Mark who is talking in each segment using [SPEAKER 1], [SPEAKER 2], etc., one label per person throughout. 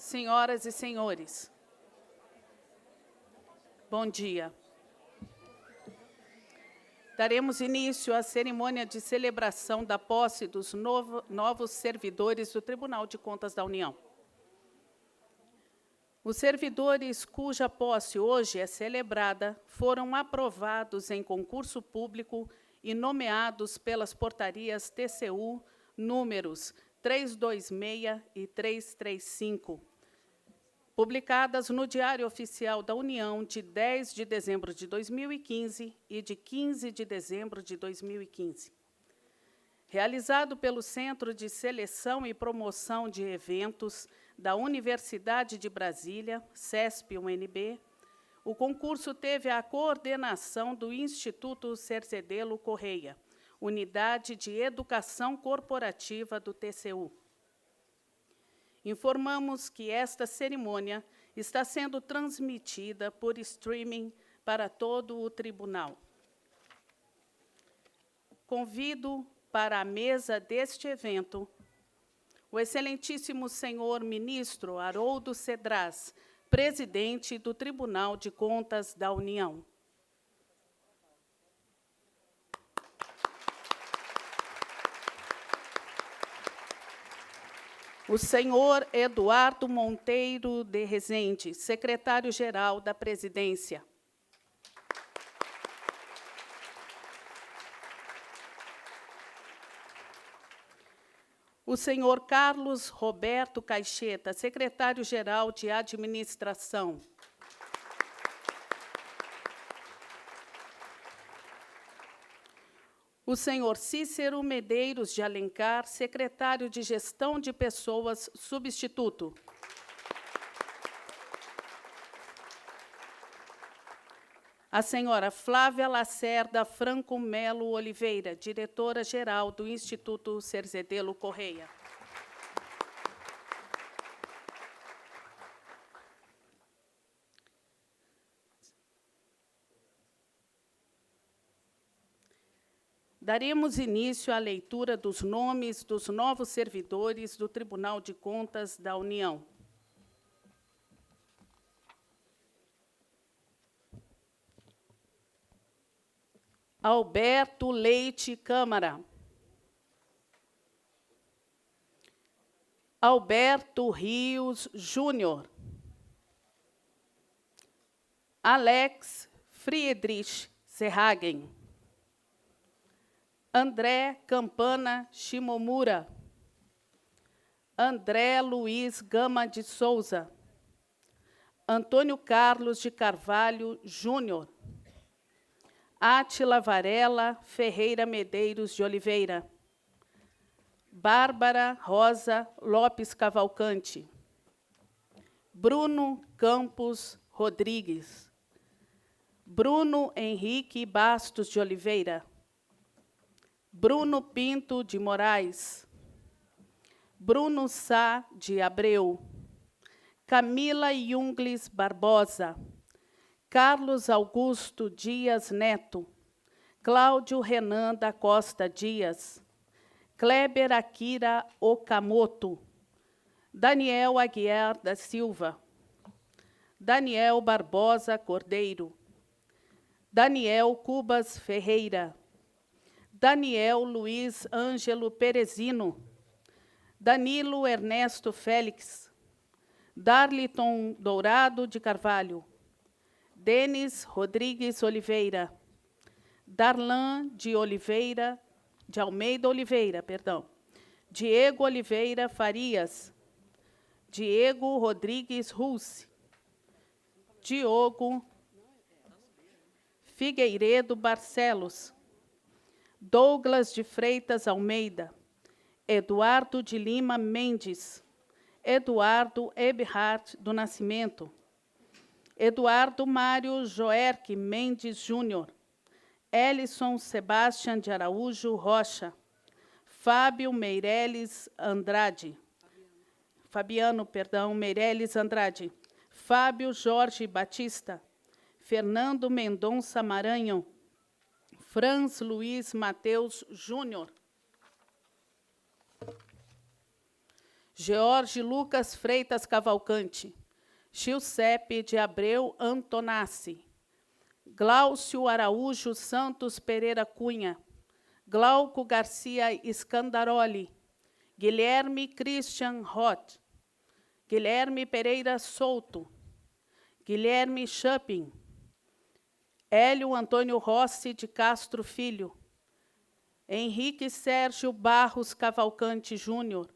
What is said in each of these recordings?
[SPEAKER 1] Senhoras e senhores, bom dia. Daremos início à cerimônia de celebração da posse dos novos servidores do Tribunal de Contas da União. Os servidores cuja posse hoje é celebrada foram aprovados em concurso público e nomeados pelas portarias TCU números 326 e 335, publicadas no Diário Oficial da União de 10 de dezembro de 2015 e de 15 de dezembro de 2015. Realizado pelo Centro de Seleção e Promoção de Eventos da Universidade de Brasília, CESP-UNB, o concurso teve a coordenação do Instituto Cerzedelo Correia, Unidade de Educação Corporativa do TCU. Informamos que esta cerimônia está sendo transmitida por streaming para todo o tribunal. Convido para a mesa deste evento o excelentíssimo senhor ministro Haroldo Cedrais, presidente do Tribunal de Contas da União. O senhor Eduardo Monteiro de Rezende, secretário-geral da Presidência. O senhor Carlos Roberto Caixeta, secretário-geral de Administração. O senhor Cícero Medeiros de Alencar, secretário de Gestão de Pessoas, substituto. A senhora Flávia Lacerda Franco Melo Oliveira, diretora-geral do Instituto Cerzedelo Correia. Daremos início à leitura dos nomes dos novos servidores do Tribunal de Contas da União. Alberto Leite Câmara. Alberto Rios Júnior. Alex Friedrich Serhagen. André Campana Shimomura. André Luiz Gama de Souza. Antônio Carlos de Carvalho Júnior. Átila Varela Ferreira Medeiros de Oliveira. Bárbara Rosa Lopes Cavalcante. Bruno Campos Rodrigues. Bruno Henrique Bastos de Oliveira. Bruno Pinto de Moraes. Bruno Sá de Abreu. Camila Jungles Barbosa. Carlos Augusto Dias Neto. Cláudio Renan da Costa Dias. Kleber Akira Okamoto. Daniel Aguiar da Silva. Daniel Barbosa Cordeiro. Daniel Cubas Ferreira. Daniel Luiz Ângelo Perezino. Danilo Ernesto Félix. Darliton Dourado de Carvalho. Denis Rodrigues Oliveira. Darlan de Almeida Oliveira, perdão. Diego Oliveira Farias. Diego Rodrigues Russi. Diogo Figueiredo Barcelos. Douglas de Freitas Almeida. Eduardo de Lima Mendes. Eduardo Eberhard do Nascimento. Eduardo Mário Joerque Mendes Júnior. Elison Sebastião de Araújo Rocha. Fábio Meireles Andrade. Fabiano Meireles Andrade. Fábio Jorge Batista. Fernando Mendonça Maranhão. Franz Luiz Mateus Júnior. George Lucas Freitas Cavalcante, Giuseppe de Abreu Antonassi, Glaucio Araújo Santos Pereira Cunha, Glauco Garcia Scandaroli, Guilherme Christian Roth, Guilherme Pereira Souto, Guilherme Chupin, Hélio Antônio Rossi de Castro Filho, Henrique Sérgio Barros Cavalcante Júnior,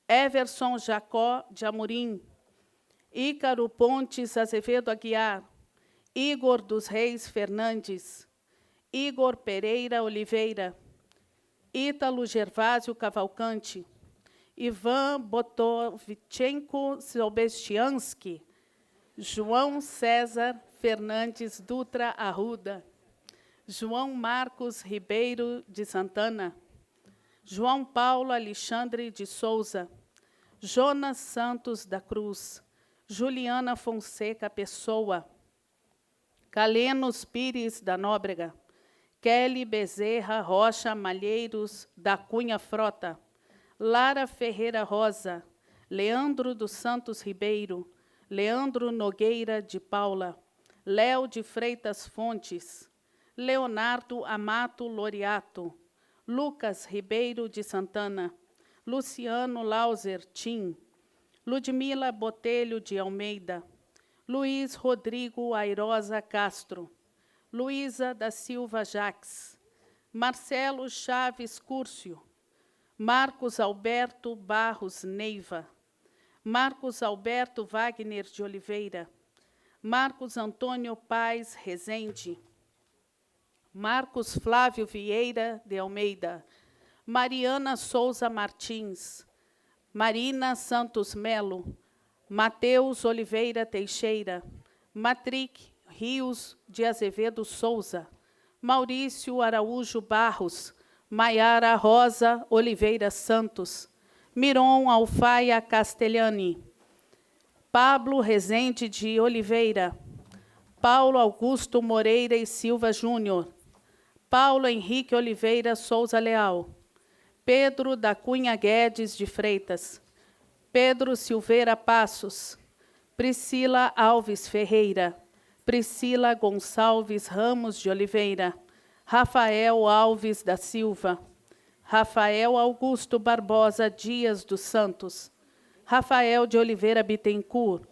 [SPEAKER 1] Everson Jacó de Amorim, Ícaro Pontes Azevedo Aguiar, Igor dos Reis Fernandes, Igor Pereira Oliveira, Ítalo Gervásio Cavalcante, Ivan Botovichenko Sobestiansky, João César Fernandes Dutra Arruda, João Marcos Ribeiro de Santana, João Paulo Alexandre de Souza, Jonas Santos da Cruz, Juliana Fonseca Pessoa, Calenos Pires da Nóbrega, Kelly Bezerra Rocha Malheiros da Cunha Frota, Lara Ferreira Rosa, Leandro dos Santos Ribeiro, Leandro Nogueira de Paula, Léo de Freitas Fontes, Leonardo Amato Loriato, Lucas Ribeiro de Santana, Luciano Lauser Tim, Ludmila Botelho de Almeida, Luiz Rodrigo Airosa Castro, Luísa da Silva Jaques, Marcelo Chaves Cúrcio, Marcos Alberto Barros Neiva, Marcos Alberto Wagner de Oliveira, Marcos Antônio Paes Rezende, Marcos Flávio Vieira de Almeida, Mariana Souza Martins, Marina Santos Melo, Mateus Oliveira Teixeira, Matric Rios de Azevedo Souza, Maurício Araújo Barros, Maiara Rosa Oliveira Santos, Miron Alfaia Castellani, Pablo Rezende de Oliveira, Paulo Augusto Moreira e Silva Júnior, Paulo Henrique Oliveira Souza Leal, Pedro da Cunha Guedes de Freitas, Pedro Silveira Passos, Priscila Alves Ferreira, Priscila Gonçalves Ramos de Oliveira, Rafael Alves da Silva, Rafael Augusto Barbosa Dias dos Santos, Rafael de Oliveira Bittencourt,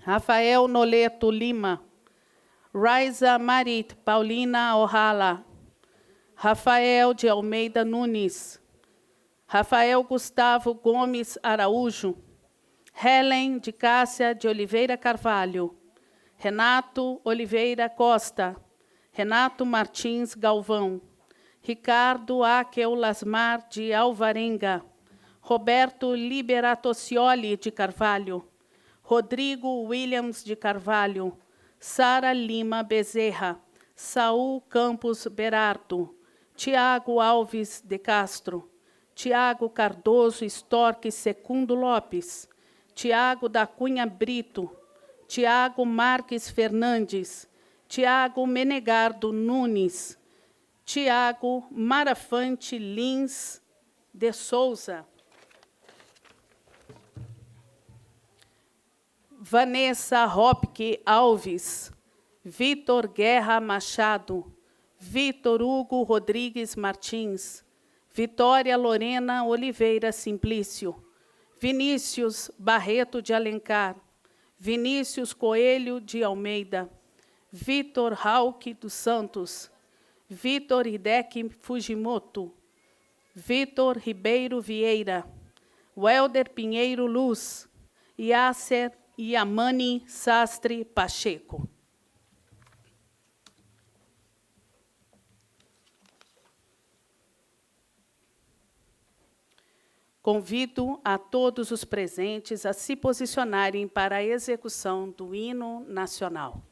[SPEAKER 1] Rafael Noleto Lima, Raiza Marit Paulina Ohala, Rafael de Almeida Nunes, Rafael Gustavo Gomes Araújo, Helen de Cássia de Oliveira Carvalho, Renato Oliveira Costa, Renato Martins Galvão, Ricardo Aquel Lasmar de Alvarenga, Roberto Liberatocioli de Carvalho, Rodrigo Williams de Carvalho, Sara Lima Bezerra, Saul Campos Berardo, Tiago Alves de Castro, Tiago Cardoso Storck Secundo Lopes, Tiago da Cunha Brito, Tiago Marques Fernandes, Tiago Menegardo Nunes, Tiago Marafante Lins de Souza, Vanessa Hopke Alves, Vitor Guerra Machado, Vitor Hugo Rodrigues Martins, Vitória Lorena Oliveira Simplício, Vinícius Barreto de Alencar, Vinícius Coelho de Almeida, Vitor Hauck dos Santos, Vitor Hideki Fujimoto, Vitor Ribeiro Vieira, Welder Pinheiro Luz, Yasser Yamani Sastre Pacheco. Convido a todos os presentes a se posicionarem para a execução do hino nacional.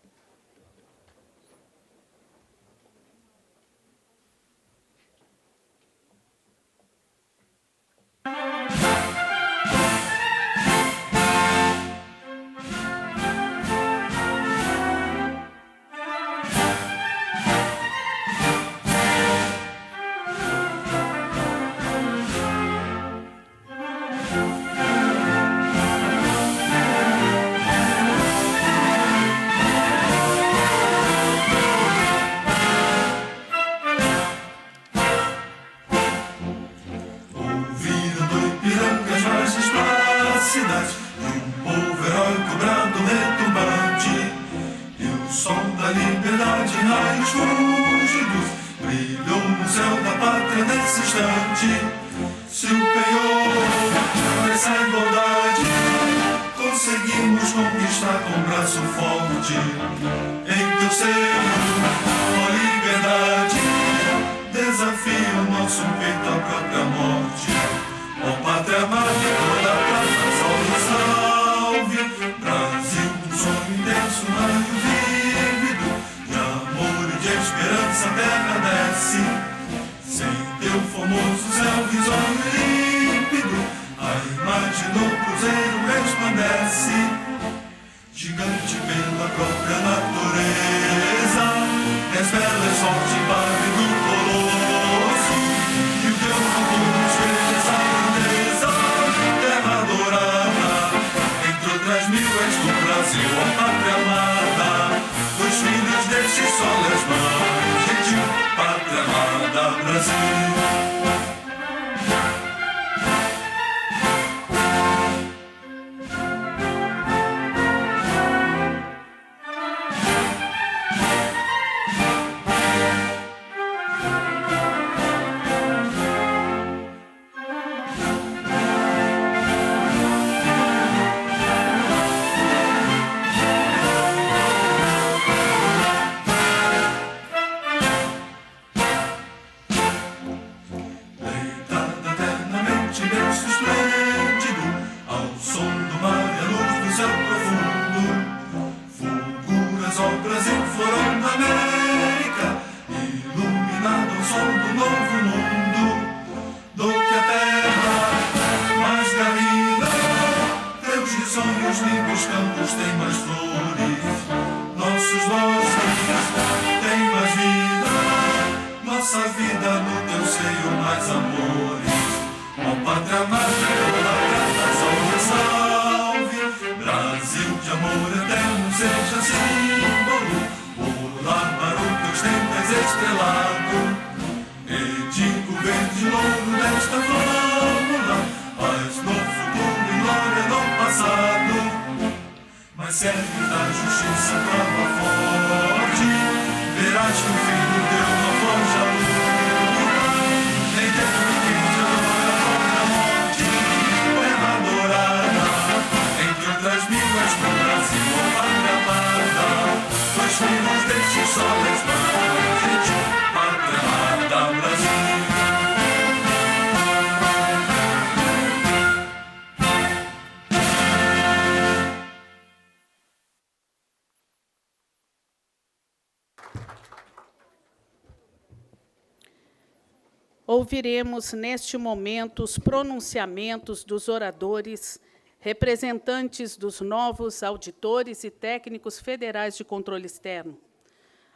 [SPEAKER 1] Ouviremos, neste momento, os pronunciamentos dos oradores, representantes dos novos auditores e técnicos federais de controle externo.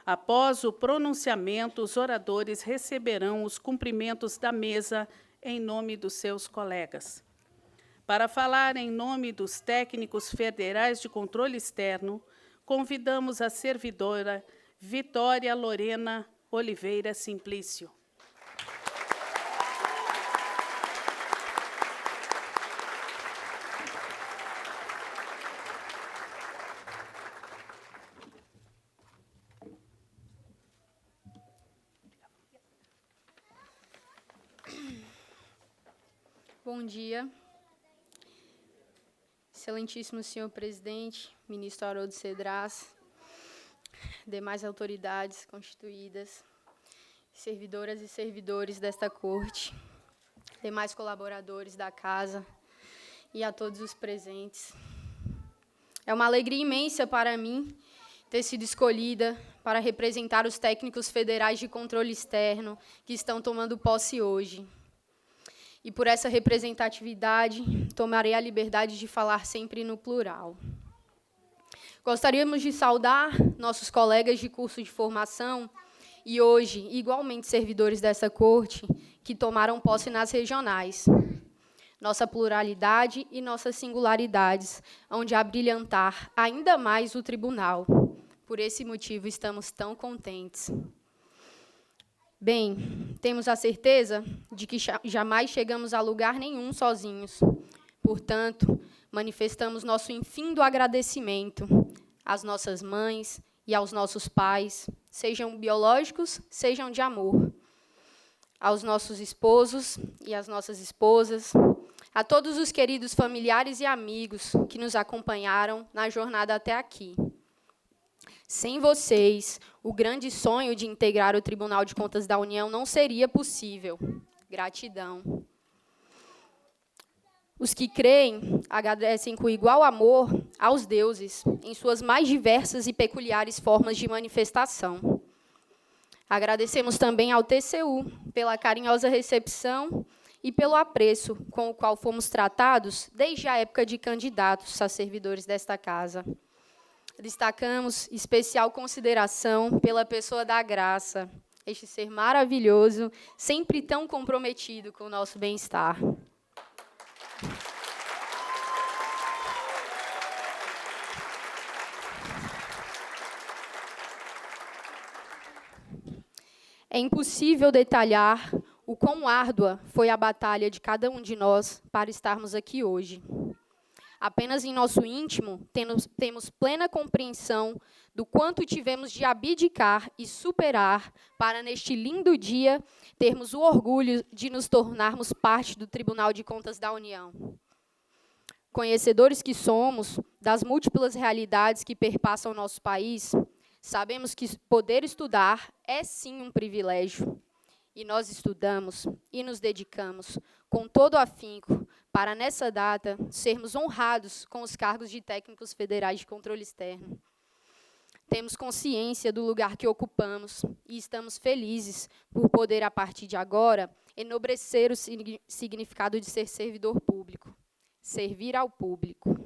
[SPEAKER 1] Após o pronunciamento, os oradores receberão os cumprimentos da mesa em nome dos seus colegas. Para falar em nome dos técnicos federais de controle externo, convidamos a servidora Vitória Lorena Oliveira Simplício.
[SPEAKER 2] Bom dia. Excelentíssimo senhor presidente, ministro Haroldo Cedras, demais autoridades constituídas, servidoras e servidores desta corte, demais colaboradores da casa e a todos os presentes. É uma alegria imensa para mim ter sido escolhida para representar os técnicos federais de controle externo que estão tomando posse hoje. E, por essa representatividade, tomarei a liberdade de falar sempre no plural. Gostaríamos de saudar nossos colegas de curso de formação e, hoje, igualmente servidores dessa corte, que tomaram posse nas regionais. nossa pluralidade e nossas singularidades, onde abrilhantar ainda mais o tribunal. Por esse motivo, estamos tão contentes. Bem, temos a certeza de que jamais chegamos a lugar nenhum sozinhos. Portanto, manifestamos nosso infindo agradecimento às nossas mães e aos nossos pais, sejam biológicos, sejam de amor, aos nossos esposos e às nossas esposas, a todos os queridos familiares e amigos que nos acompanharam na jornada até aqui. Sem vocês, o grande sonho de integrar o Tribunal de Contas da União não seria possível. Gratidão. Os que creem agradecem com igual amor aos deuses, em suas mais diversas e peculiares formas de manifestação. Agradecemos também ao TCU pela carinhosa recepção e pelo apreço com o qual fomos tratados desde a época de candidatos a servidores desta casa. Destacamos especial consideração pela pessoa da Graça, este ser maravilhoso, sempre tão comprometido com o nosso bem-estar. É impossível detalhar o quão árdua foi a batalha de cada um de nós para estarmos aqui hoje. Apenas em nosso íntimo temos plena compreensão do quanto tivemos de abdicar e superar para, neste lindo dia, termos o orgulho de nos tornarmos parte do Tribunal de Contas da União. Conhecedores que somos das múltiplas realidades que perpassam o nosso país, sabemos que poder estudar é sim um privilégio. E nós estudamos e nos dedicamos com todo o afinco para, nessa data, sermos honrados com os cargos de técnicos federais de controle externo. Temos consciência do lugar que ocupamos e estamos felizes por poder, a partir de agora, enobrecer o significado de ser servidor público, servir ao público.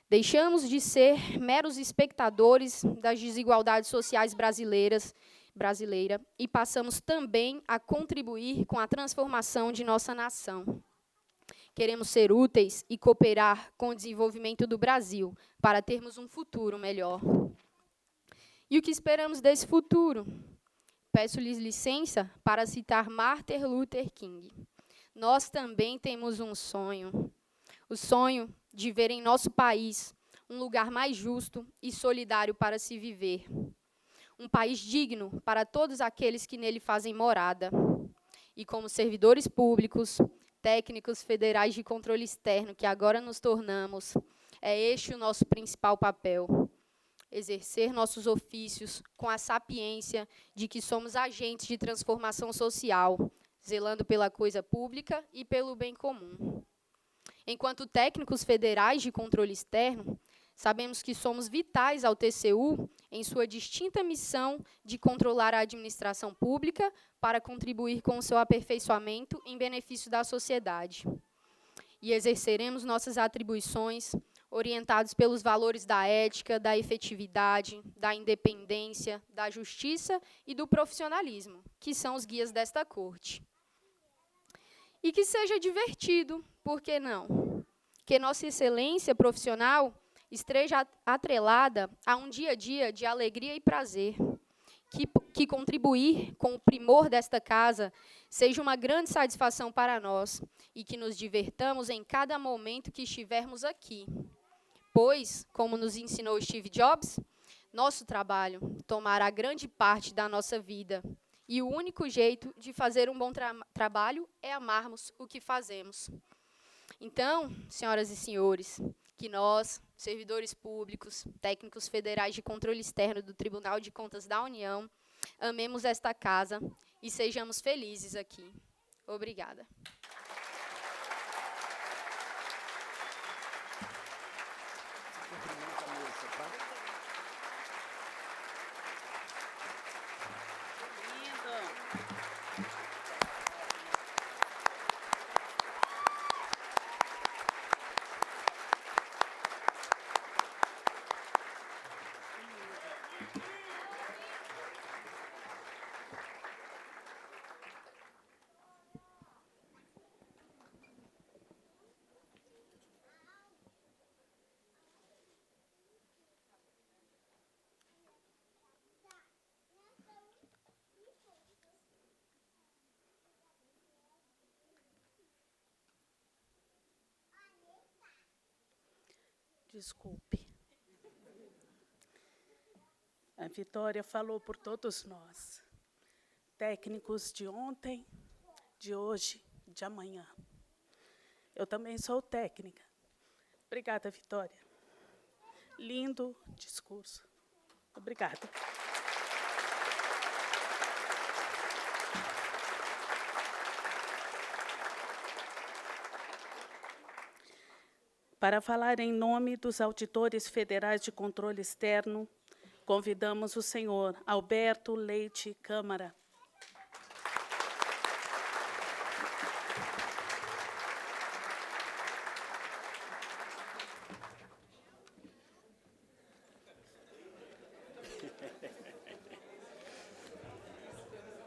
[SPEAKER 2] Deixamos de ser meros espectadores das desigualdades sociais brasileira e passamos também a contribuir com a transformação de nossa nação. Queremos ser úteis e cooperar com o desenvolvimento do Brasil para termos um futuro melhor. E o que esperamos desse futuro? Peço-lhes licença para citar Martin Luther King. Nós também temos um sonho, o sonho de ver em nosso país um lugar mais justo e solidário para se viver. Um país digno para todos aqueles que nele fazem morada. E como servidores públicos, técnicos federais de controle externo que agora nos tornamos, é este o nosso principal papel. Exercer nossos ofícios com a sapiência de que somos agentes de transformação social, zelando pela coisa pública e pelo bem comum. Enquanto técnicos federais de controle externo, sabemos que somos vitais ao TCU em sua distinta missão de controlar a administração pública para contribuir com o seu aperfeiçoamento em benefício da sociedade. E exerceremos nossas atribuições orientados pelos valores da ética, da efetividade, da independência, da justiça e do profissionalismo, que são os guias desta corte. E que seja divertido, por que não? Que nossa excelência profissional esteja atrelada a um dia a dia de alegria e prazer, que contribuir com o primor desta casa seja uma grande satisfação para nós e que nos divertamos em cada momento que estivermos aqui. Pois, como nos ensinou Steve Jobs, nosso trabalho tomará grande parte da nossa vida e o único jeito de fazer um bom trabalho é amarmos o que fazemos. Então, senhoras e senhores, que nós, servidores públicos, técnicos federais de controle externo do Tribunal de Contas da União, amemos esta casa e sejamos felizes aqui. Obrigada.
[SPEAKER 1] Desculpe. A Vitória falou por todos nós, técnicos de ontem, de hoje, de amanhã. Eu também sou técnica. Obrigada, Vitória. Lindo discurso. Obrigada. Para falar em nome dos auditores federais de controle externo, convidamos o senhor Alberto Leite Câmara.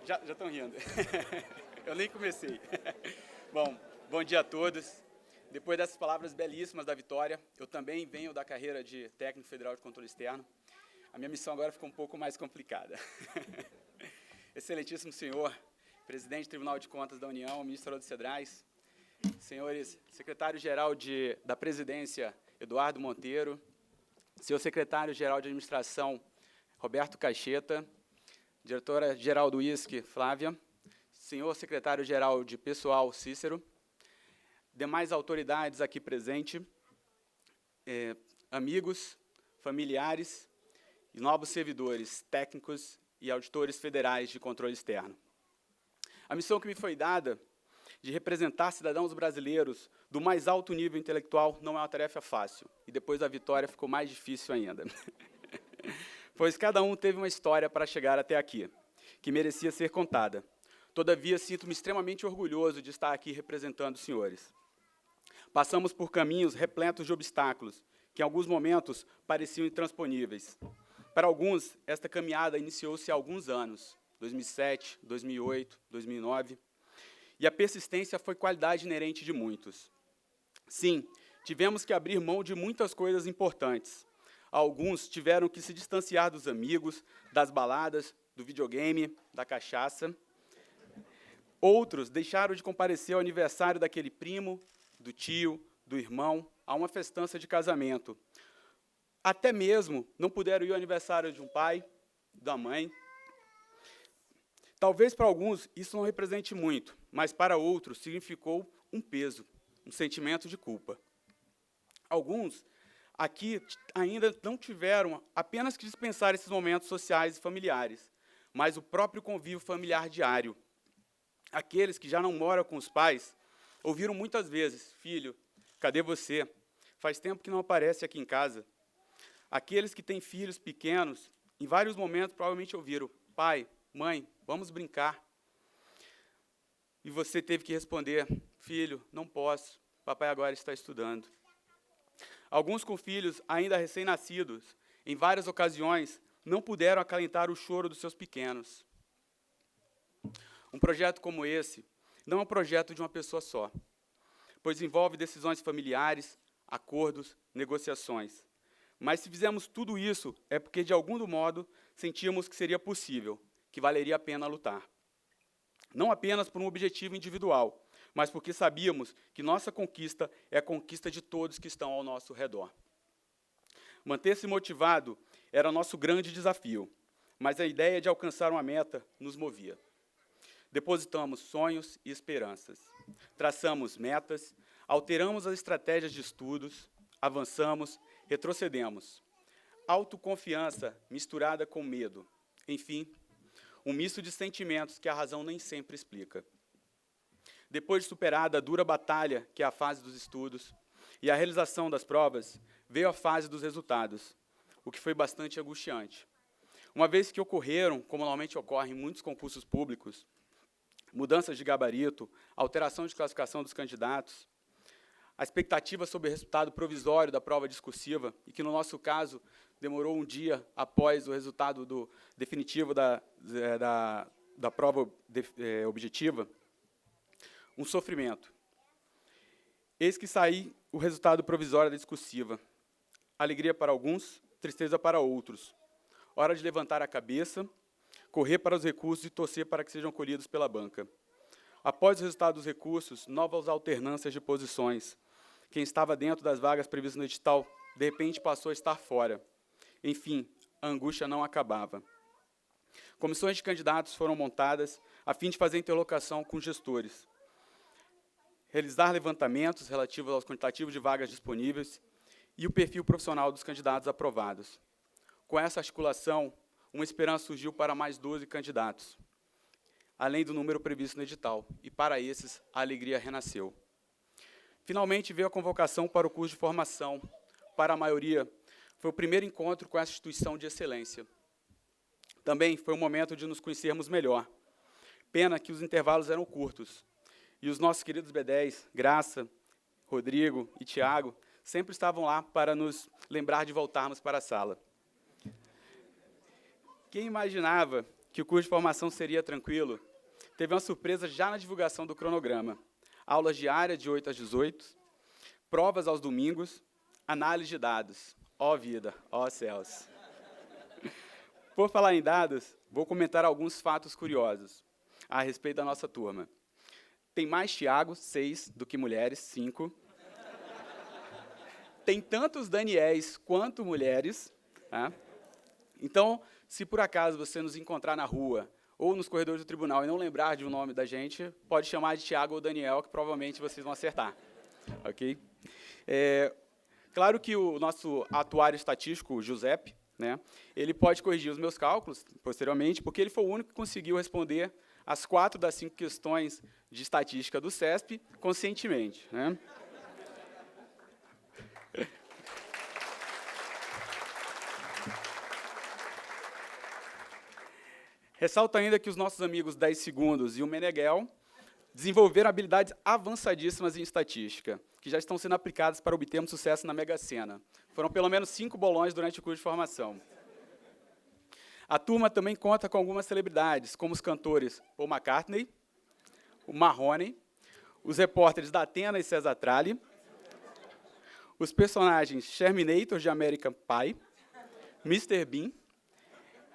[SPEAKER 3] Já estão rindo. Eu nem comecei. Bom dia a todos. Depois dessas palavras belíssimas da Vitória, eu também venho da carreira de técnico federal de controle externo. A minha missão agora ficou um pouco mais complicada. Excelentíssimo senhor, presidente do Tribunal de Contas da União, ministro Haroldo Cedrais, senhores secretário-geral da presidência, Eduardo Monteiro, senhor secretário-geral de administração, Roberto Caixeta, diretora-geral do ISC, Flávia, senhor secretário-geral de pessoal, Cícero, demais autoridades aqui presentes, amigos, familiares e novos servidores técnicos e auditores federais de controle externo. A missão que me foi dada de representar cidadãos brasileiros do mais alto nível intelectual não é uma tarefa fácil, e depois da Vitória ficou mais difícil ainda. Pois cada um teve uma história para chegar até aqui, que merecia ser contada. Todavia, sinto-me extremamente orgulhoso de estar aqui representando os senhores. Passamos por caminhos repletos de obstáculos, que em alguns momentos pareciam intransponíveis. Para alguns, esta caminhada iniciou-se há alguns anos, 2007, 2008, 2009, e a persistência foi qualidade inerente de muitos. Sim, tivemos que abrir mão de muitas coisas importantes. Alguns tiveram que se distanciar dos amigos, das baladas, do videogame, da cachaça. Outros deixaram de comparecer ao aniversário daquele primo, do tio, do irmão, a uma festança de casamento. Até mesmo não puderam ir ao aniversário de um pai, da mãe. Talvez para alguns isso não represente muito, mas para outros significou um peso, um sentimento de culpa. Alguns aqui ainda não tiveram apenas que dispensar esses momentos sociais e familiares, mas o próprio convívio familiar diário. Aqueles que já não moram com os pais ouviram muitas vezes: filho, cadê você? Faz tempo que não aparece aqui em casa. Aqueles que têm filhos pequenos, em vários momentos provavelmente ouviram: pai, mãe, vamos brincar. E você teve que responder: filho, não posso, papai agora está estudando. Alguns com filhos ainda recém-nascidos, em várias ocasiões, não puderam acalentar o choro dos seus pequenos. Um projeto como esse não é um projeto de uma pessoa só, pois envolve decisões familiares, acordos, negociações. Mas se fizemos tudo isso, é porque, de algum modo, sentíamos que seria possível, que valeria a pena lutar. Não apenas por um objetivo individual, mas porque sabíamos que nossa conquista é a conquista de todos que estão ao nosso redor. Manter-se motivado era nosso grande desafio, mas a ideia de alcançar uma meta nos movia. Depositamos sonhos e esperanças, traçamos metas, alteramos as estratégias de estudos, avançamos, retrocedemos. Autoconfiança misturada com medo. Enfim, um misto de sentimentos que a razão nem sempre explica. Depois de superada a dura batalha, que é a fase dos estudos, e a realização das provas, veio a fase dos resultados, o que foi bastante angustiante. Uma vez que ocorreram, como normalmente ocorre em muitos concursos públicos, mudanças de gabarito, alteração de classificação dos candidatos, a expectativa sobre o resultado provisório da prova discursiva, e que, no nosso caso, demorou um dia após o resultado definitivo da prova objetiva, um sofrimento. Eis que saiu o resultado provisório da discursiva. Alegria para alguns, tristeza para outros. Hora de levantar a cabeça, correr para os recursos e torcer para que sejam colhidos pela banca. Após o resultado dos recursos, novas alternâncias de posições. Quem estava dentro das vagas previstas no edital de repente passou a estar fora. Enfim, a angústia não acabava. Comissões de candidatos foram montadas a fim de fazer interlocução com gestores, realizar levantamentos relativos aos quantitativos de vagas disponíveis e o perfil profissional dos candidatos aprovados. Com essa articulação, uma esperança surgiu para mais 12 candidatos, além do número previsto no edital, e para esses a alegria renasceu. Finalmente veio a convocação para o curso de formação. Para a maioria, foi o primeiro encontro com essa instituição de excelência. Também foi o momento de nos conhecermos melhor. Pena que os intervalos eram curtos, e os nossos queridos B10, Graça, Rodrigo e Tiago, sempre estavam lá para nos lembrar de voltarmos para a sala. Quem imaginava que o curso de formação seria tranquilo, teve uma surpresa já na divulgação do cronograma. Aulas diárias de 8 às 18, provas aos domingos, análise de dados. Ó vida, ó céus. Por falar em dados, vou comentar alguns fatos curiosos a respeito da nossa turma. Tem mais Tiago, 6, do que mulheres, 5. Tem tantos Daniéis quanto mulheres. Tá? Então, se por acaso você nos encontrar na rua ou nos corredores do tribunal e não lembrar de um nome da gente, pode chamar de Tiago ou Daniel, que provavelmente vocês vão acertar. Ok? Claro que o nosso atuário estatístico, o Giuseppe, né, ele pode corrigir os meus cálculos posteriormente, porque ele foi o único que conseguiu responder as 4 das 5 questões de estatística do CESP conscientemente. Né? Ressalto ainda que os nossos amigos 10 Segundos e o Meneghel desenvolveram habilidades avançadíssimas em estatística, que já estão sendo aplicadas para obtermos sucesso na Mega Sena. Foram pelo menos 5 bolões durante o curso de formação. A turma também conta com algumas celebridades, como os cantores Paul McCartney, o Marrone, os repórteres da Atena e César Tralli, os personagens Sherminator de American Pie, Mr. Bean,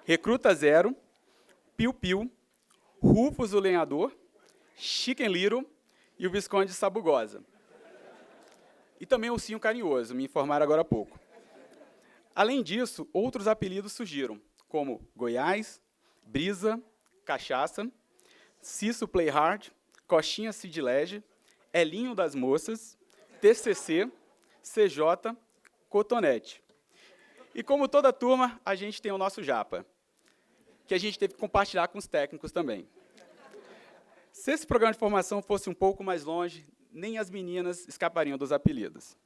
[SPEAKER 3] Recruta Zero, Piu Piu, Rufus o Lenhador, Chicken Little e o Visconde de Sabugosa. E também o Ursinho Carinhoso, me informaram agora há pouco. Além disso, outros apelidos surgiram, como Goiás, Brisa, Cachaça, Cisso Play Hard, Coxinha Cid Lege, Elinho das Moças, TCC, CJ, Cotonete. E como toda turma, a gente tem o nosso Japa, que a gente teve que compartilhar com os técnicos também. Se esse programa de formação fosse um pouco mais longe, nem as meninas escapariam dos apelidos.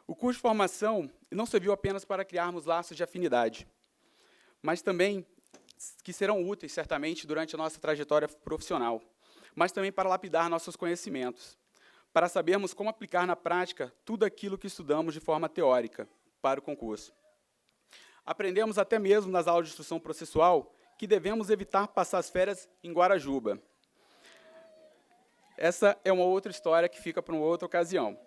[SPEAKER 3] O curso de formação não serviu apenas para criarmos laços de afinidade, mas também que serão úteis, certamente, durante a nossa trajetória profissional, mas também para lapidar nossos conhecimentos, para sabermos como aplicar na prática tudo aquilo que estudamos de forma teórica para o concurso. Aprendemos até mesmo nas aulas de instrução processual que devemos evitar passar as férias em Guarajuba. Essa é uma outra história que fica para uma outra ocasião.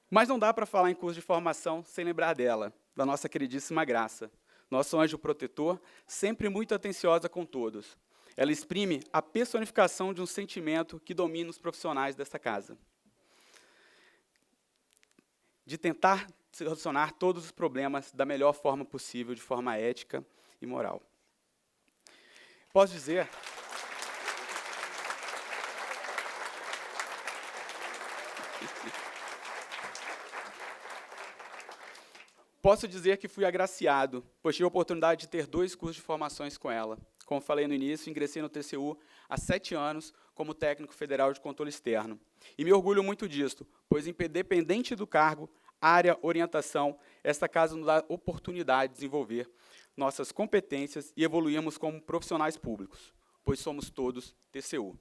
[SPEAKER 3] Mas não dá para falar em curso de formação sem lembrar dela, da nossa queridíssima Graça, nosso anjo protetor, sempre muito atenciosa com todos. Ela exprime a personificação de um sentimento que domina os profissionais desta casa, de tentar solucionar todos os problemas da melhor forma possível, de forma ética e moral. Posso dizer que fui agraciado, pois tive a oportunidade de ter 2 cursos de formações com ela. Como falei no início, ingressei no TCU há 7 anos como técnico federal de controle externo. E me orgulho muito disso, pois, independente do cargo, área, orientação, esta casa nos dá oportunidade de desenvolver nossas competências e evoluirmos como profissionais públicos, pois somos todos TCU.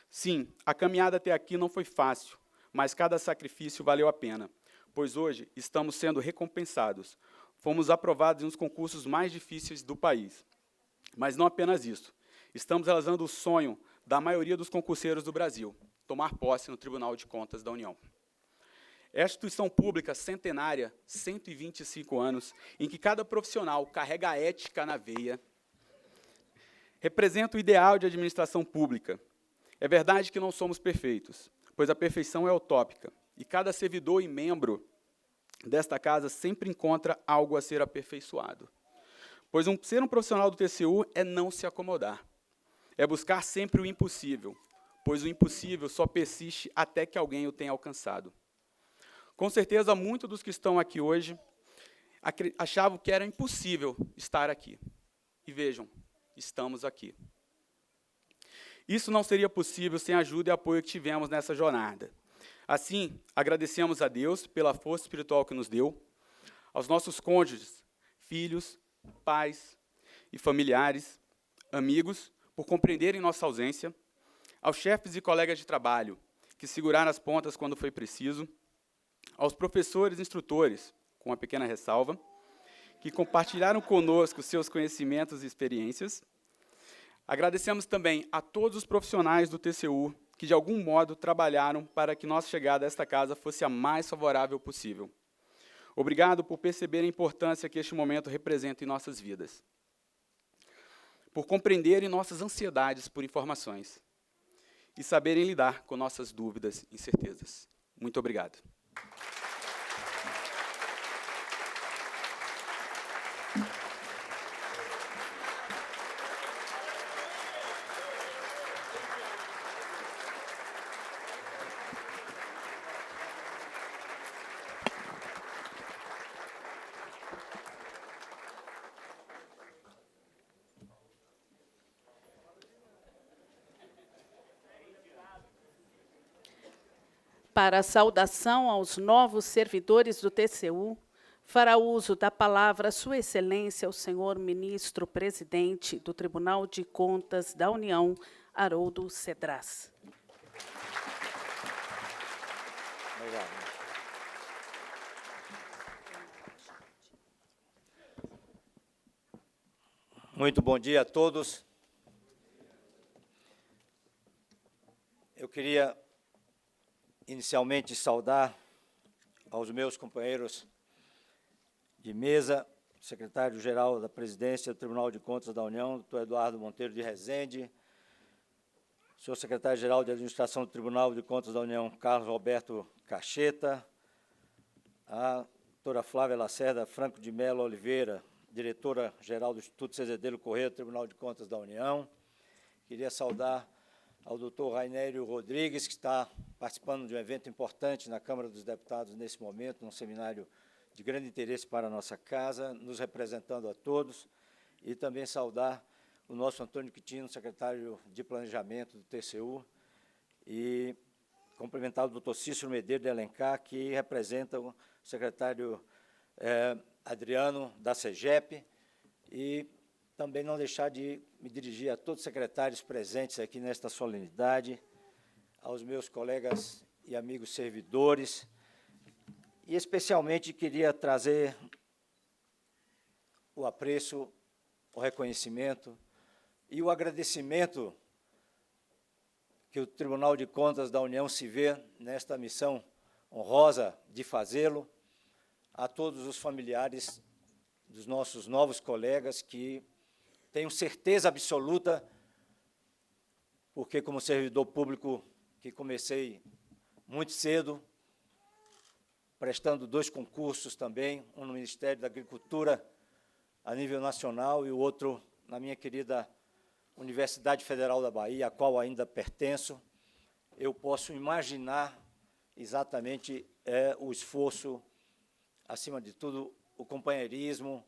[SPEAKER 3] Sim, a caminhada até aqui não foi fácil, mas cada sacrifício valeu a pena, pois hoje estamos sendo recompensados. Fomos aprovados em um dos concursos mais difíceis do país. Mas não apenas isso. Estamos realizando o sonho da maioria dos concurseiros do Brasil, tomar posse no Tribunal de Contas da União. É a instituição pública centenária, 125 anos, em que cada profissional carrega a ética na veia, representa o ideal de administração pública. É verdade que não somos perfeitos, pois a perfeição é utópica, e cada servidor e membro desta casa sempre encontra algo a ser aperfeiçoado. Pois ser um profissional do TCU é não se acomodar. É buscar sempre o impossível, pois o impossível só persiste até que alguém o tenha alcançado. Com certeza, muitos dos que estão aqui hoje achavam que era impossível estar aqui. E vejam, estamos aqui. Isso não seria possível sem a ajuda e apoio que tivemos nessa jornada. Assim, agradecemos a Deus pela força espiritual que nos deu, aos nossos cônjuges, filhos, pais e familiares, amigos, por compreenderem nossa ausência, aos chefes e colegas de trabalho, que seguraram as pontas quando foi preciso, aos professores e instrutores, com uma pequena ressalva, que compartilharam conosco seus conhecimentos e experiências. Agradecemos também a todos os profissionais do TCU que, de algum modo, trabalharam para que nossa chegada a esta casa fosse a mais favorável possível. Obrigado por perceber a importância que este momento representa em nossas vidas, por compreenderem nossas ansiedades por informações e saberem lidar com nossas dúvidas e incertezas. Muito obrigado.
[SPEAKER 1] Para a saudação aos novos servidores do TCU, fará uso da palavra Sua Excelência, o senhor ministro-presidente do Tribunal de Contas da União, Haroldo Cedras.
[SPEAKER 4] Obrigado. Muito bom dia a todos. Eu queria inicialmente saudar aos meus companheiros de mesa, secretário-geral da Presidência do Tribunal de Contas da União, doutor Eduardo Monteiro de Rezende, senhor secretário-geral de Administração do Tribunal de Contas da União, Carlos Roberto Cacheta, a doutora Flávia Lacerda Franco de Mello Oliveira, diretora-geral do Instituto Cezedeiro Corrêa do Tribunal de Contas da União. Queria saudar ao doutor Rainério Rodrigues, que está participando de um evento importante na Câmara dos Deputados nesse momento, num seminário de grande interesse para a nossa casa, nos representando a todos, e também saudar o nosso Antônio Quitino, secretário de Planejamento do TCU, e cumprimentar o doutor Cícero Medeiros de Alencar, que representa o secretário Adriano da CEGEP, e também não deixar de me dirigir a todos os secretários presentes aqui nesta solenidade, aos meus colegas e amigos servidores, e especialmente queria trazer o apreço, o reconhecimento e o agradecimento que o Tribunal de Contas da União se vê nesta missão honrosa de fazê-lo, a todos os familiares dos nossos novos colegas que tenho certeza absoluta, porque como servidor público que comecei muito cedo, prestando 2 concursos também, um no Ministério da Agricultura a nível nacional e o outro na minha querida Universidade Federal da Bahia, a qual ainda pertenço, eu posso imaginar exatamente o esforço, acima de tudo, o companheirismo,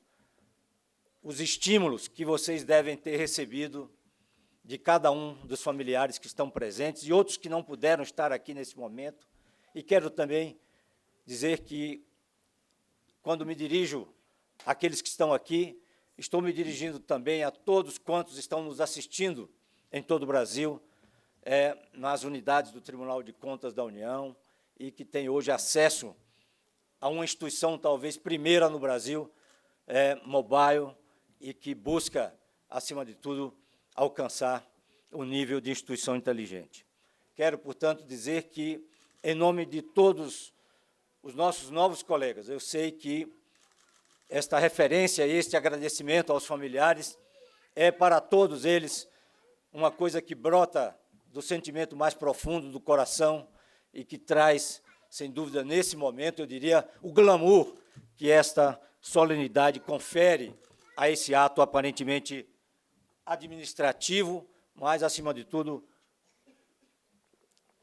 [SPEAKER 4] os estímulos que vocês devem ter recebido de cada um dos familiares que estão presentes e outros que não puderam estar aqui nesse momento. E quero também dizer que, quando me dirijo àqueles que estão aqui, estou me dirigindo também a todos quantos estão nos assistindo em todo o Brasil, nas unidades do Tribunal de Contas da União, e que têm hoje acesso a uma instituição talvez primeira no Brasil, mobile, e que busca, acima de tudo, alcançar o nível de instituição inteligente. Quero, portanto, dizer que, em nome de todos os nossos novos colegas, eu sei que esta referência, este agradecimento aos familiares é para todos eles uma coisa que brota do sentimento mais profundo do coração e que traz sem dúvida, nesse momento, eu diria, o glamour que esta solenidade confere a esse ato aparentemente administrativo, mas, acima de tudo,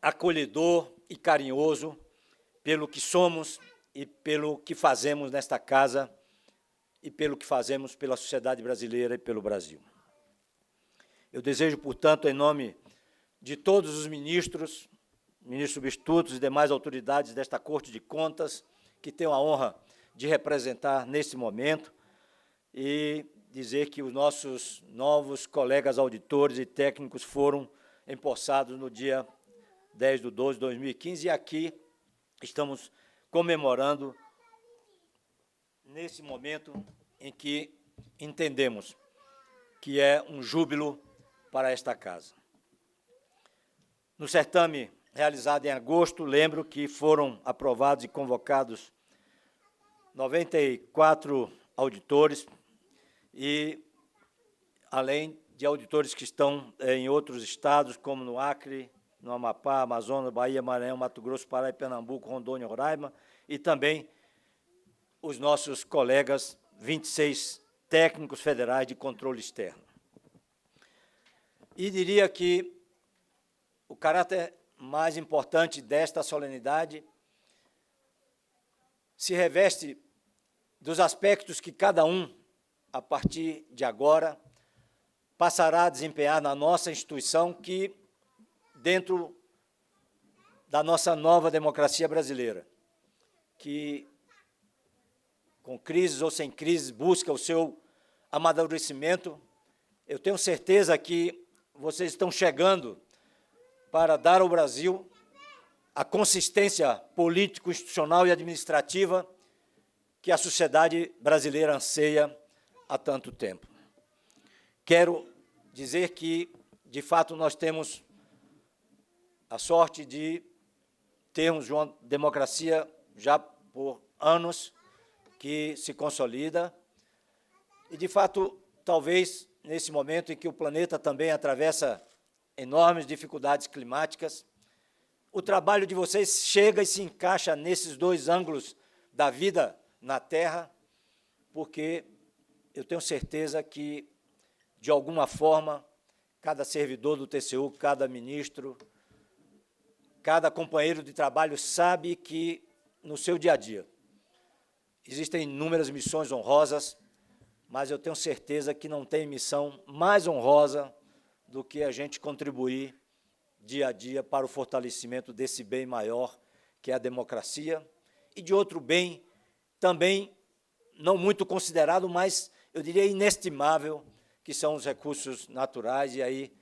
[SPEAKER 4] acolhedor e carinhoso pelo que somos e pelo que fazemos nesta casa e pelo que fazemos pela sociedade brasileira e pelo Brasil. Eu desejo, portanto, em nome de todos os ministros substitutos e demais autoridades desta Corte de Contas, que tenho a honra de representar nesse momento, e dizer que os nossos novos colegas auditores e técnicos foram empossados no dia 10/12/2015, e aqui estamos comemorando nesse momento em que entendemos que é um júbilo para esta casa. No certame realizado em agosto, lembro que foram aprovados e convocados 94 auditores, e além de auditores que estão em outros estados, como no Acre, no Amapá, Amazonas, Bahia, Maranhão, Mato Grosso, Pará e Pernambuco, Rondônia, Roraima, e também os nossos colegas, 26 técnicos federais de controle externo. E diria que o caráter mais importante desta solenidade se reveste dos aspectos que cada um, a partir de agora, passará a desempenhar na nossa instituição, que, dentro da nossa nova democracia brasileira, que, com crises ou sem crises, busca o seu amadurecimento, eu tenho certeza que vocês estão chegando para dar ao Brasil a consistência político-institucional e administrativa que a sociedade brasileira anseia há tanto tempo. Quero dizer que, de fato, nós temos a sorte de termos uma democracia já por anos que se consolida e, de fato, talvez nesse momento em que o planeta também atravessa enormes dificuldades climáticas, o trabalho de vocês chega e se encaixa nesses dois ângulos da vida na Terra, porque eu tenho certeza que, de alguma forma, cada servidor do TCU, cada ministro, cada companheiro de trabalho sabe que, no seu dia a dia, existem inúmeras missões honrosas, mas eu tenho certeza que não tem missão mais honrosa do que a gente contribuir dia a dia para o fortalecimento desse bem maior, que é a democracia, e de outro bem também não muito considerado, mas eu diria inestimável, que são os recursos naturais, e aí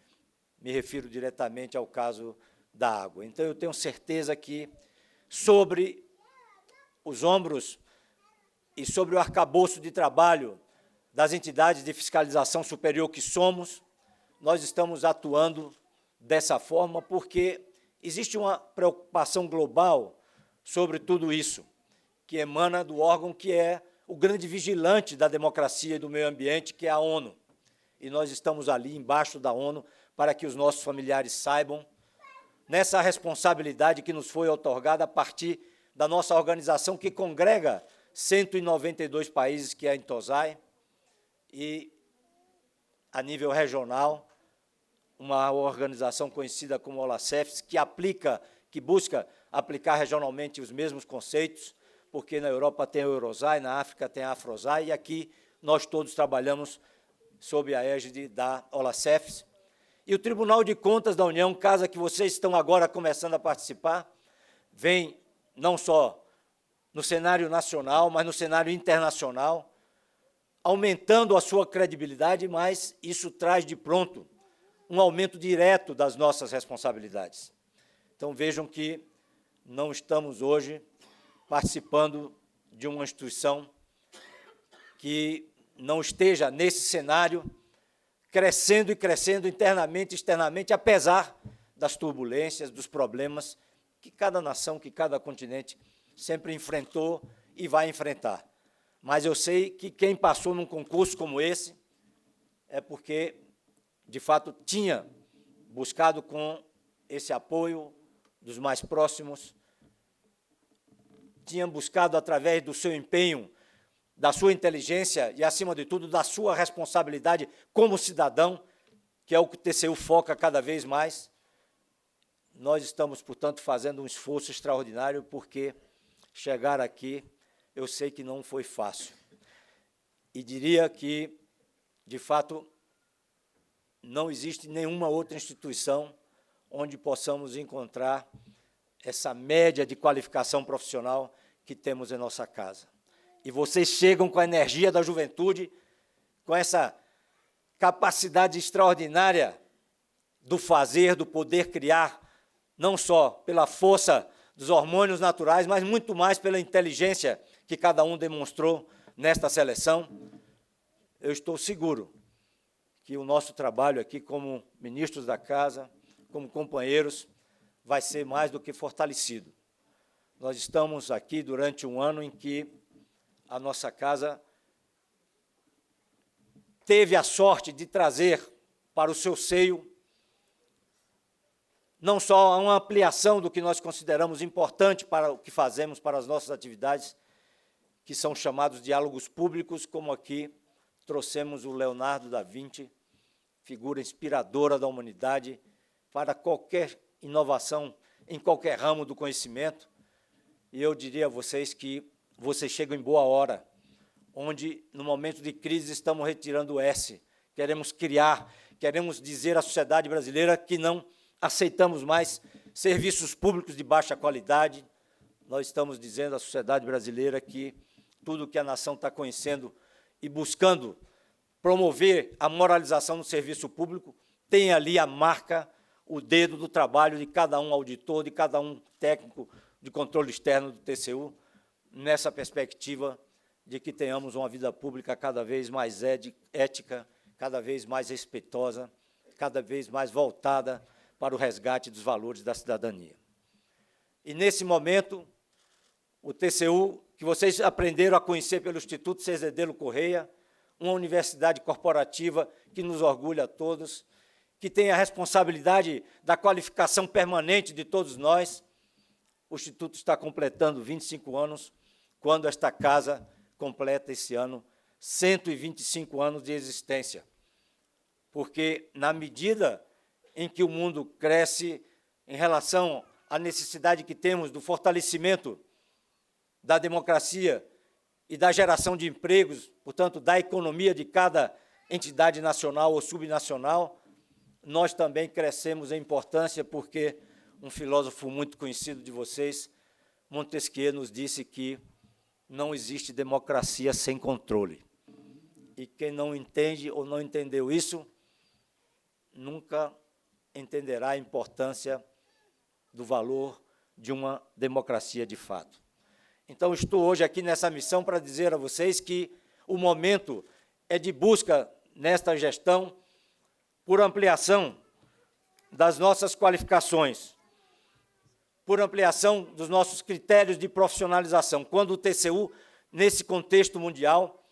[SPEAKER 4] me refiro diretamente ao caso da água. Então, eu tenho certeza que, sobre os ombros e sobre o arcabouço de trabalho das entidades de fiscalização superior que somos, nós estamos atuando dessa forma porque existe uma preocupação global sobre tudo isso, que emana do órgão que é o grande vigilante da democracia e do meio ambiente, que é a ONU. E nós estamos ali, embaixo da ONU, para que os nossos familiares saibam, nessa responsabilidade que nos foi outorgada a partir da nossa organização, que congrega 192 países, que é a Intosai, e, a nível regional, uma organização conhecida como Olacefs, que busca aplicar regionalmente os mesmos conceitos, porque na Europa tem a Eurosai, na África tem a Afrosai, e aqui nós todos trabalhamos sob a égide da Olacefs. E o Tribunal de Contas da União, casa que vocês estão agora começando a participar, vem não só no cenário nacional, mas no cenário internacional, aumentando a sua credibilidade, mas isso traz de pronto um aumento direto das nossas responsabilidades. Então, vejam que não estamos hoje participando de uma instituição que não esteja nesse cenário, crescendo e crescendo internamente e externamente, apesar das turbulências, dos problemas que cada nação, que cada continente sempre enfrentou e vai enfrentar. Mas eu sei que quem passou num concurso como esse é porque, de fato, tinha buscado, com esse apoio dos mais próximos, tinha buscado, através do seu empenho, da sua inteligência e, acima de tudo, da sua responsabilidade como cidadão, que é o que o TCU foca cada vez mais. Nós estamos, portanto, fazendo um esforço extraordinário, porque chegar aqui, eu sei que não foi fácil. E diria que, de fato, não existe nenhuma outra instituição onde possamos encontrar essa média de qualificação profissional que temos em nossa casa. E vocês chegam com a energia da juventude, com essa capacidade extraordinária do fazer, do poder criar, não só pela força dos hormônios naturais, mas muito mais pela inteligência que cada um demonstrou nesta seleção. Eu estou seguro que o nosso trabalho aqui, como ministros da casa, como companheiros, vai ser mais do que fortalecido. Nós estamos aqui durante um ano em que a nossa casa teve a sorte de trazer para o seu seio não só uma ampliação do que nós consideramos importante para o que fazemos, para as nossas atividades, que são chamados diálogos públicos, como aqui trouxemos o Leonardo da Vinci, figura inspiradora da humanidade, para qualquer inovação em qualquer ramo do conhecimento. E eu diria a vocês que vocês chegam em boa hora, onde, no momento de crise, estamos retirando o S. Queremos criar, queremos dizer à sociedade brasileira que não aceitamos mais serviços públicos de baixa qualidade. Nós estamos dizendo à sociedade brasileira que tudo que a nação está conhecendo e buscando promover a moralização no serviço público tem ali a marca, o dedo do trabalho de cada um auditor, de cada um técnico de controle externo do TCU, nessa perspectiva de que tenhamos uma vida pública cada vez mais ética, cada vez mais respeitosa, cada vez mais voltada para o resgate dos valores da cidadania. E, nesse momento, o TCU, que vocês aprenderam a conhecer pelo Instituto Cezedelo Correia, uma universidade corporativa que nos orgulha a todos, que tem a responsabilidade da qualificação permanente de todos nós. O Instituto está completando 25 anos, quando esta casa completa esse ano 125 anos de existência. Porque, na medida em que o mundo cresce em relação à necessidade que temos do fortalecimento da democracia e da geração de empregos, portanto, da economia de cada entidade nacional ou subnacional, nós também crescemos em importância, porque um filósofo muito conhecido de vocês, Montesquieu, nos disse que não existe democracia sem controle. E quem não entende ou não entendeu isso, nunca entenderá a importância do valor de uma democracia de fato. Então, estou hoje aqui nessa missão para dizer a vocês que o momento é de busca, nesta gestão, por ampliação das nossas qualificações, por ampliação dos nossos critérios de profissionalização. Quando o TCU, nesse contexto mundial,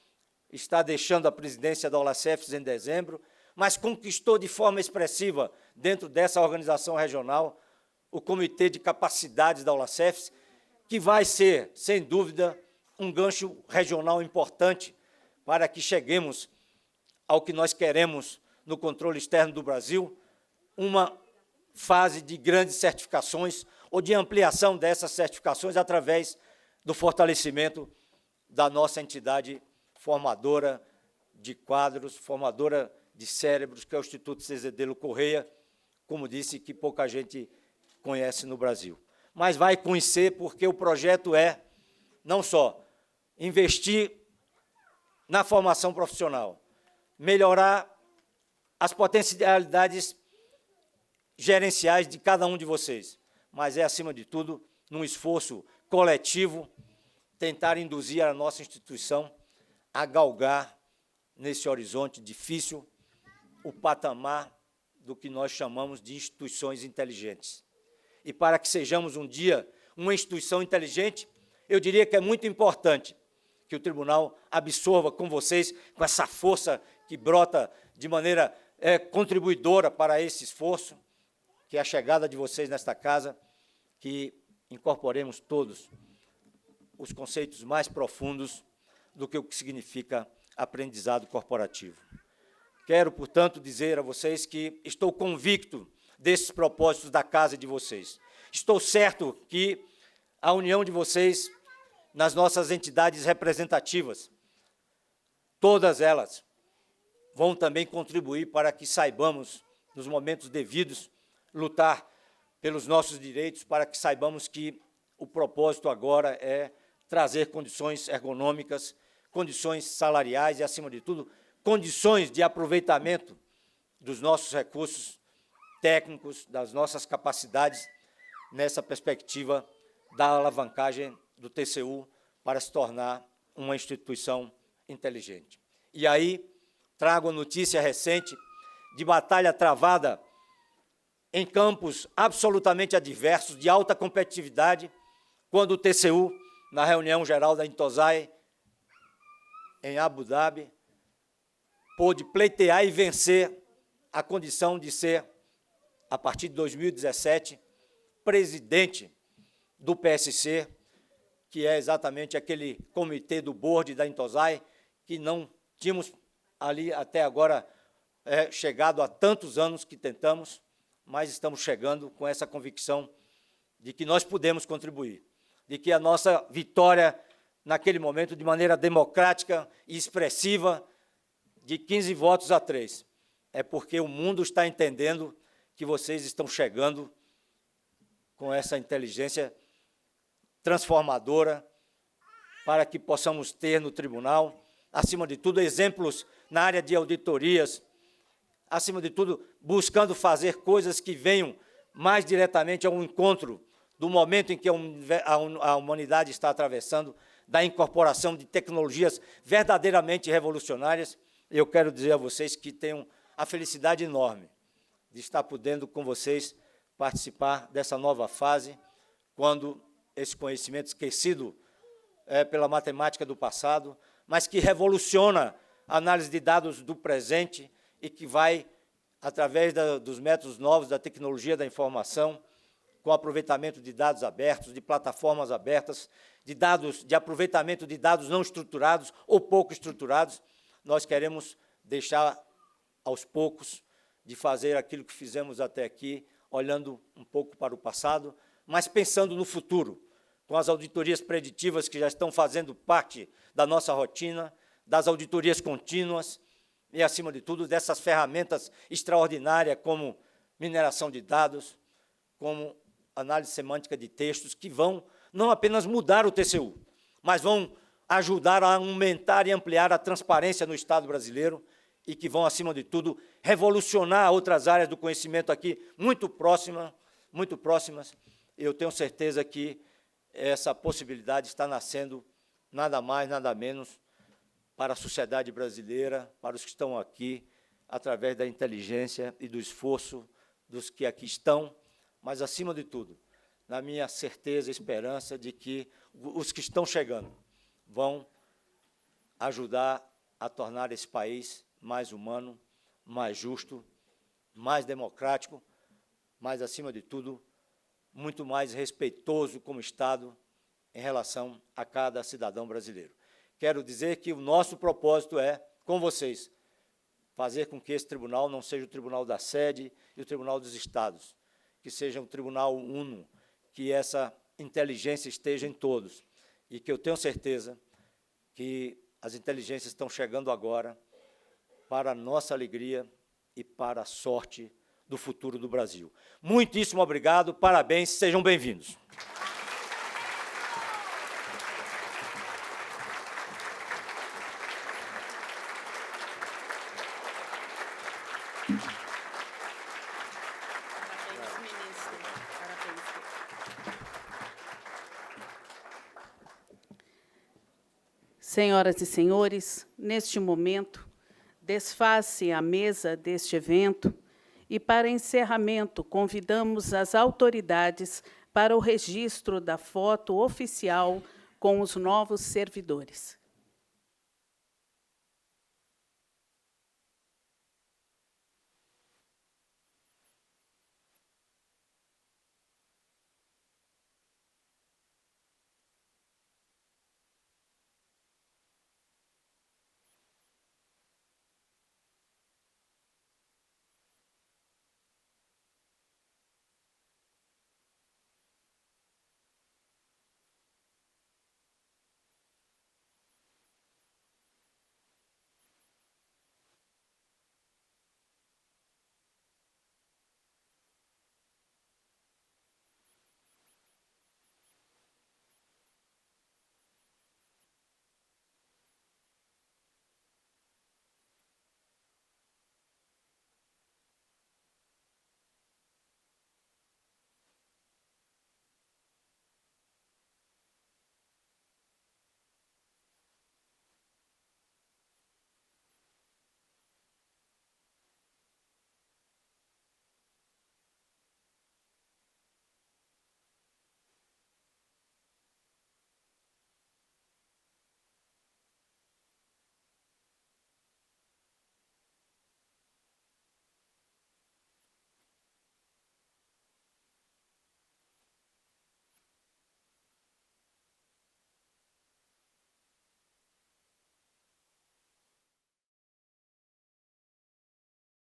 [SPEAKER 4] está deixando a presidência da OLACEFES em dezembro, mas conquistou de forma expressiva, dentro dessa organização regional, o Comitê de Capacidades da OLACEFES, que vai ser, sem dúvida, um gancho regional importante para que cheguemos ao que nós queremos no controle externo do Brasil, uma fase de grandes certificações ou de ampliação dessas certificações através do fortalecimento da nossa entidade formadora de quadros, formadora de cérebros, que é o Instituto Cezedelo Correia, como disse, que pouca gente conhece no Brasil. Mas vai conhecer, porque o projeto é não só investir na formação profissional, melhorar as potencialidades gerenciais de cada um de vocês, mas é, acima de tudo, num esforço coletivo, tentar induzir a nossa instituição a galgar, nesse horizonte difícil, o patamar do que nós chamamos de instituições inteligentes. E para que sejamos um dia uma instituição inteligente, eu diria que é muito importante que o tribunal absorva com vocês, com essa força que brota de maneira contribuidora para esse esforço, que é a chegada de vocês nesta casa, que incorporemos todos os conceitos mais profundos do que o que significa aprendizado corporativo. Quero, portanto, dizer a vocês que estou convicto desses propósitos da casa de vocês. Estou certo que a união de vocês nas nossas entidades representativas, todas elas, vão também contribuir para que saibamos, nos momentos devidos, lutar pelos nossos direitos, para que saibamos que o propósito agora é trazer condições ergonômicas, condições salariais e, acima de tudo, condições de aproveitamento dos nossos recursos técnicos, das nossas capacidades, nessa perspectiva da alavancagem do TCU para se tornar uma instituição inteligente. E aí, trago a notícia recente de batalha travada em campos absolutamente adversos, de alta competitividade, quando o TCU, na reunião geral da Intosai, em Abu Dhabi, pôde pleitear e vencer a condição de ser, a partir de 2017, presidente do PSC, que é exatamente aquele comitê do board da Intosai, que não tínhamos ali até agora chegado há tantos anos que tentamos, mas estamos chegando com essa convicção de que nós podemos contribuir, de que a nossa vitória, naquele momento, de maneira democrática e expressiva, de 15 votos a 3, é porque o mundo está entendendo que vocês estão chegando com essa inteligência transformadora para que possamos ter no tribunal, acima de tudo, exemplos na área de auditorias, acima de tudo, buscando fazer coisas que venham mais diretamente ao encontro do momento em que a humanidade está atravessando, da incorporação de tecnologias verdadeiramente revolucionárias. Eu quero dizer a vocês que tenho a felicidade enorme de estar podendo com vocês participar dessa nova fase, quando esse conhecimento esquecido pela matemática do passado, mas que revoluciona a análise de dados do presente e que vai, através dos métodos novos da tecnologia da informação, com aproveitamento de dados abertos, de plataformas abertas, de aproveitamento de dados não estruturados ou pouco estruturados, nós queremos deixar, aos poucos, de fazer aquilo que fizemos até aqui, olhando um pouco para o passado, mas pensando no futuro, com as auditorias preditivas que já estão fazendo parte da nossa rotina, das auditorias contínuas e, acima de tudo, dessas ferramentas extraordinárias como mineração de dados, como análise semântica de textos, que vão não apenas mudar o TCU, mas vão ajudar a aumentar e ampliar a transparência no Estado brasileiro e que vão, acima de tudo, revolucionar outras áreas do conhecimento aqui muito próximas. Eu tenho certeza que essa possibilidade está nascendo nada mais, nada menos para a sociedade brasileira, para os que estão aqui, através da inteligência e do esforço dos que aqui estão, mas, acima de tudo, na minha certeza e esperança de que os que estão chegando vão ajudar a tornar esse país mais humano, mais justo, mais democrático, mas, acima de tudo, muito mais respeitoso como Estado em relação a cada cidadão brasileiro. Quero dizer que o nosso propósito é, com vocês, fazer com que esse tribunal não seja o tribunal da sede e o tribunal dos Estados, que seja um tribunal uno, que essa inteligência esteja em todos, e que eu tenho certeza que as inteligências estão chegando agora para a nossa alegria e para a sorte do futuro do Brasil. Muitíssimo obrigado, parabéns, sejam bem-vindos.
[SPEAKER 1] Parabéns, ministro. Parabéns. Senhoras e senhores, neste momento, desfaz-se a mesa deste evento e, para encerramento, convidamos as autoridades para o registro da foto oficial com os novos servidores.